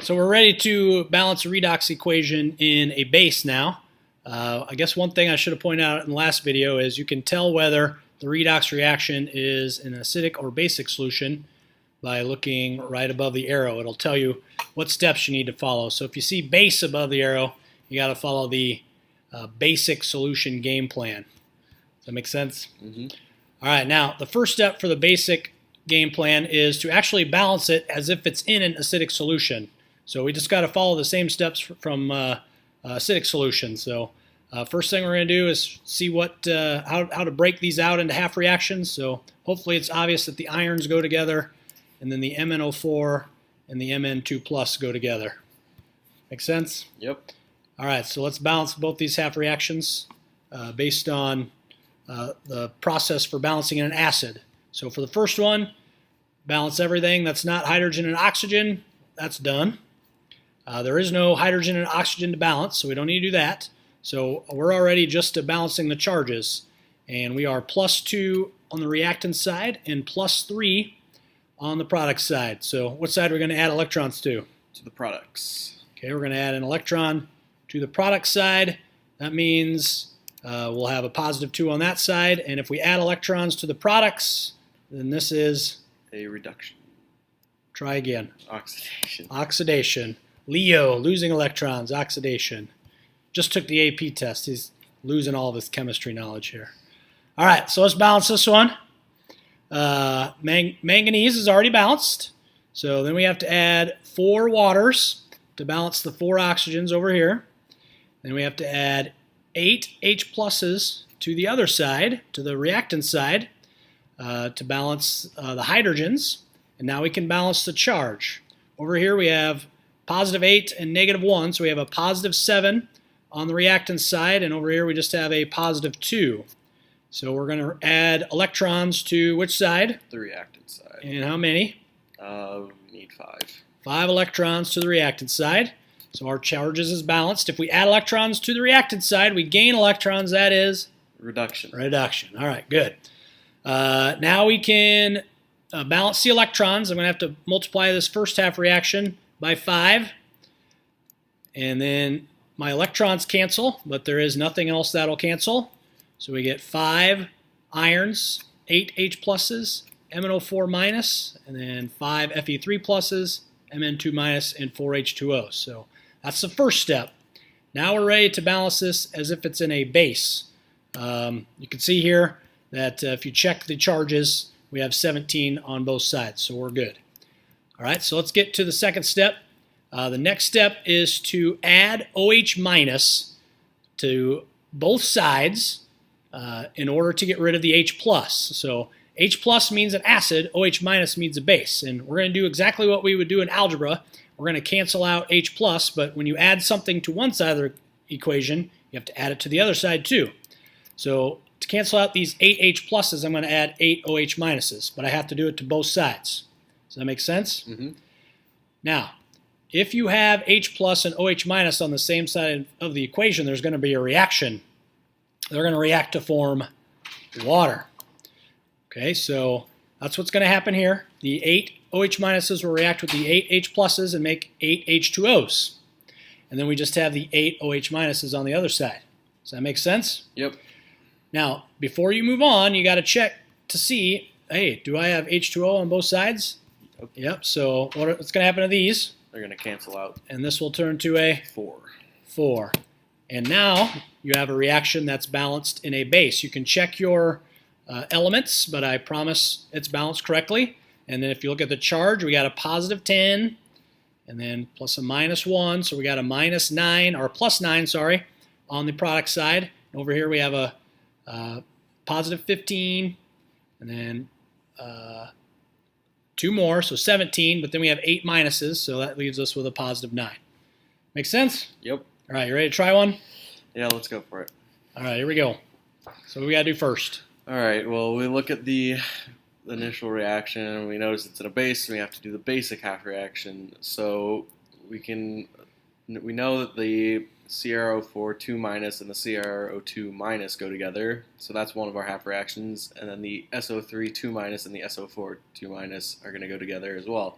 So we're ready to balance a redox equation in a base now. I guess one thing I should have pointed out in the last video is you can tell whether the redox reaction is an acidic or basic solution by looking right above the arrow. It'll tell you what steps you need to follow. So if you see base above the arrow, you got to follow the basic solution game plan. Does that make sense? Mm-hmm. All right, now the first step for the basic game plan is to actually balance it as if it's in an acidic solution. So we just got to follow the same steps from acidic solution. So first thing we're going to do is see how to break these out into half reactions. So hopefully it's obvious that the ions go together, and then the MnO4 and the Mn2 plus go together. Make sense? Yep. All right, so let's balance both these half reactions based on the process for balancing in an acid. So for the first one, balance everything that's not hydrogen and oxygen. That's done. There is no hydrogen and oxygen to balance, so we don't need to do that. So we're already just balancing the charges. And we are +2 on the reactant side and +3 on the product side. So what side are we going to add electrons to? To the products. Okay, we're going to add an electron to the product side. That means we'll have a +2 on that side. And if we add electrons to the products, then this is a reduction. Try again. Oxidation. Oxidation. Leo, losing electrons, oxidation. Just took the AP test. He's losing all of his chemistry knowledge here. All right, so let's balance this one. Manganese is already balanced. So then we have to add 4 waters to balance the 4 oxygens over here. Then we have to add 8 H pluses to the other side, to the reactant side, to balance the hydrogens. And now we can balance the charge. Over here we have +8 and -1, so we have a +7 on the reactant side, and over here we just have a +2. So we're going to add electrons to which side? The reactant side. And how many? We need 5. 5 electrons to the reactant side. So our charges is balanced. If we add electrons to the reactant side, we gain electrons. That is? Reduction. Reduction. All right, good. Now we can balance the electrons. I'm going to have to multiply this first half reaction by 5. And then my electrons cancel, but there is nothing else that'll cancel. So we get 5 irons, 8 H pluses, MnO4 minus, and then 5 Fe3 pluses, Mn2 minus, and 4 H2O. So that's the first step. Now we're ready to balance this as if it's in a base. You can see here that if you check the charges, we have 17 on both sides, so we're good. All right, so let's get to the second step. The next step is to add OH minus to both sides in order to get rid of the H plus. So H plus means an acid, OH minus means a base. And we're going to do exactly what we would do in algebra. We're going to cancel out H plus, but when you add something to one side of the equation, you have to add it to the other side too. So to cancel out these 8 H pluses, I'm going to add 8 OH minuses, but I have to do it to both sides. Does that make sense? Mm-hmm. Now, if you have H plus and OH minus on the same side of the equation, there's going to be a reaction. They're going to react to form water. Okay, so that's what's going to happen here. The 8 OH minuses will react with the 8 H pluses and make 8 H2Os. And then we just have the 8 OH minuses on the other side. Does that make sense? Yep. Now, before you move on, you got to check to see, hey, do I have H2O on both sides? Yep, so what's going to happen to these? They're going to cancel out. And this will turn to a 4. And now you have a reaction that's balanced in a base. You can check your elements, but I promise it's balanced correctly. And then if you look at the charge, we got a +10, and then plus a -1. So we got a -9, or +9, sorry, on the product side. And over here we have a +15, and then 2 more, so 17, but then we have 8 minuses, so that leaves us with a +9. Make sense? Yep. All right, you ready to try one? Yeah, let's go for it. All right, here we go. So what we got to do first? All right, well, we look at the initial reaction, and we notice it's in a base, and we have to do the basic half reaction. So we know that the CrO4 2 minus and the CrO2 minus go together, so that's one of our half reactions, and then the SO3 2 minus and the SO4 2 minus are going to go together as well.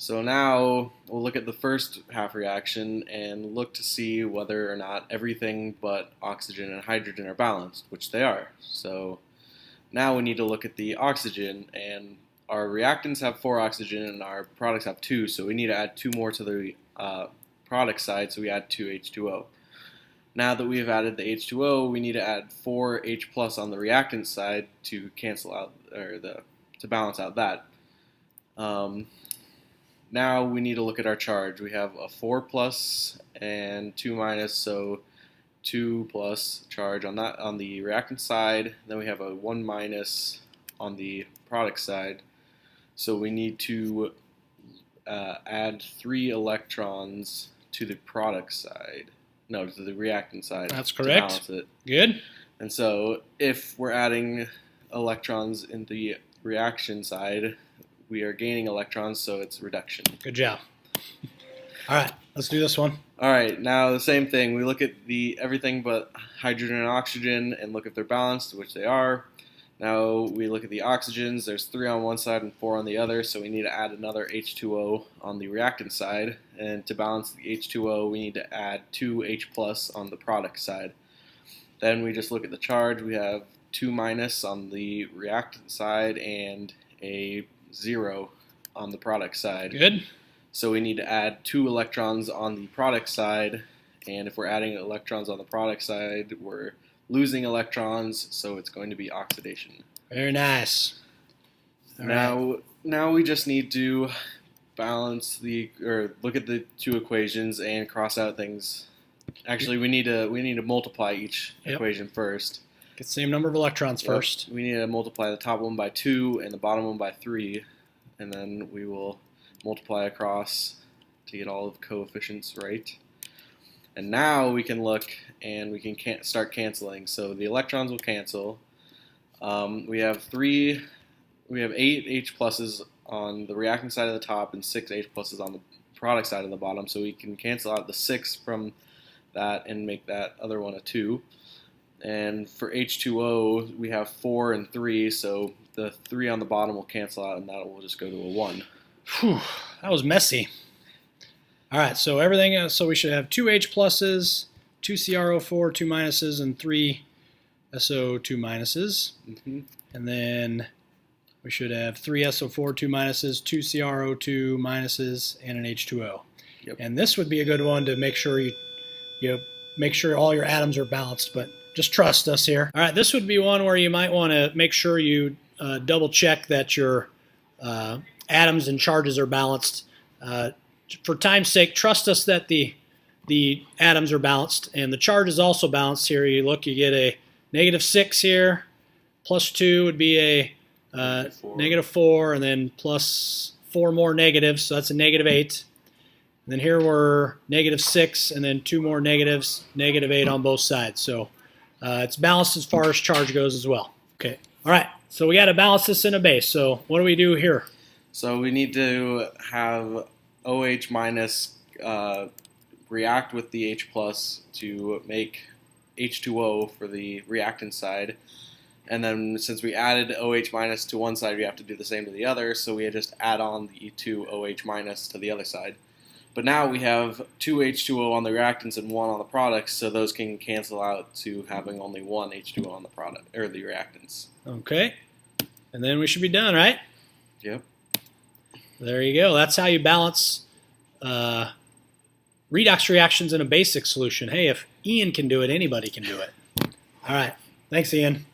So now we'll look at the first half reaction and look to see whether or not everything but oxygen and hydrogen are balanced, which they are. So now we need to look at the oxygen, and our reactants have 4 oxygen and our products have 2, so we need to add 2 more to the product side, so we add 2 H2O. Now that we have added the H2O, we need to add 4 H plus on the reactant side to cancel out, or to balance out that. Now we need to look at our charge. We have a 4 plus and 2 minus, so 2 plus charge on the reactant side. Then we have a 1 minus on the product side. So we need to add 3 electrons to the product side. No, to the reactant side. That's correct. To balance it. Good. And so if we're adding electrons in the reaction side, we are gaining electrons, so it's reduction. Good job. All right, let's do this one. All right, now the same thing. We look at everything but hydrogen and oxygen and look if they're balanced, which they are. Now we look at the oxygens. There's 3 on one side and 4 on the other, so we need to add another H2O on the reactant side. And to balance the H2O, we need to add 2 H plus on the product side. Then we just look at the charge. We have 2 minus on the reactant side and a 0 on the product side. Good. So we need to add 2 electrons on the product side, and if we're adding electrons on the product side, we're losing electrons, so it's going to be oxidation. Very nice. All right. Now we just need to balance look at the 2 equations and cross out things. Actually, we need to multiply each equation first. Get the same number of electrons first. We need to multiply the top one by 2 and the bottom one by 3, and then we will multiply across to get all of the coefficients right. And now we can look and we can start canceling. So the electrons will cancel. We have 8 H pluses on the reactant side of the top and 6 H pluses on the product side of the bottom. So we can cancel out the 6 from that and make that other one a 2. And for H2O, we have 4 and 3, so the 3 on the bottom will cancel out, and that will just go to a 1. Whew, that was messy. All right, so everything. So we should have 2 H pluses, 2 CrO4, 2 minuses, and 3 SO2 minuses. And then we should have 3 SO4, 2 minuses, 2 CrO2 minuses, and an H2O. Yep. And this would be a good one to make sure you make sure all your atoms are balanced, but just trust us here. All right, this would be one where you might want to make sure you double check that your atoms and charges are balanced. For time's sake, trust us that the atoms are balanced and the charge is also balanced. Here you look, you get a -6 here, plus 2 would be a -4, and then plus 4 more negatives, so that's a -8. And then here we're -6, and then 2 more negatives, -8 on both sides. So it's balanced as far as charge goes as well. Okay. All right. So we got to balance this in a base. So what do we do here? So we need to have OH minus react with the H plus to make H2O for the reactant side. And then since we added OH minus to one side, we have to do the same to the other. So we just add on the 2 OH minus to the other side. But now we have 2 H2O on the reactants and 1 on the products, so those can cancel out to having only 1 H2O on the product or the reactants. Okay. And then we should be done, right? Yep. There you go. That's how you balance redox reactions in a basic solution. Hey, if Ian can do it, anybody can do it. All right. Thanks, Ian.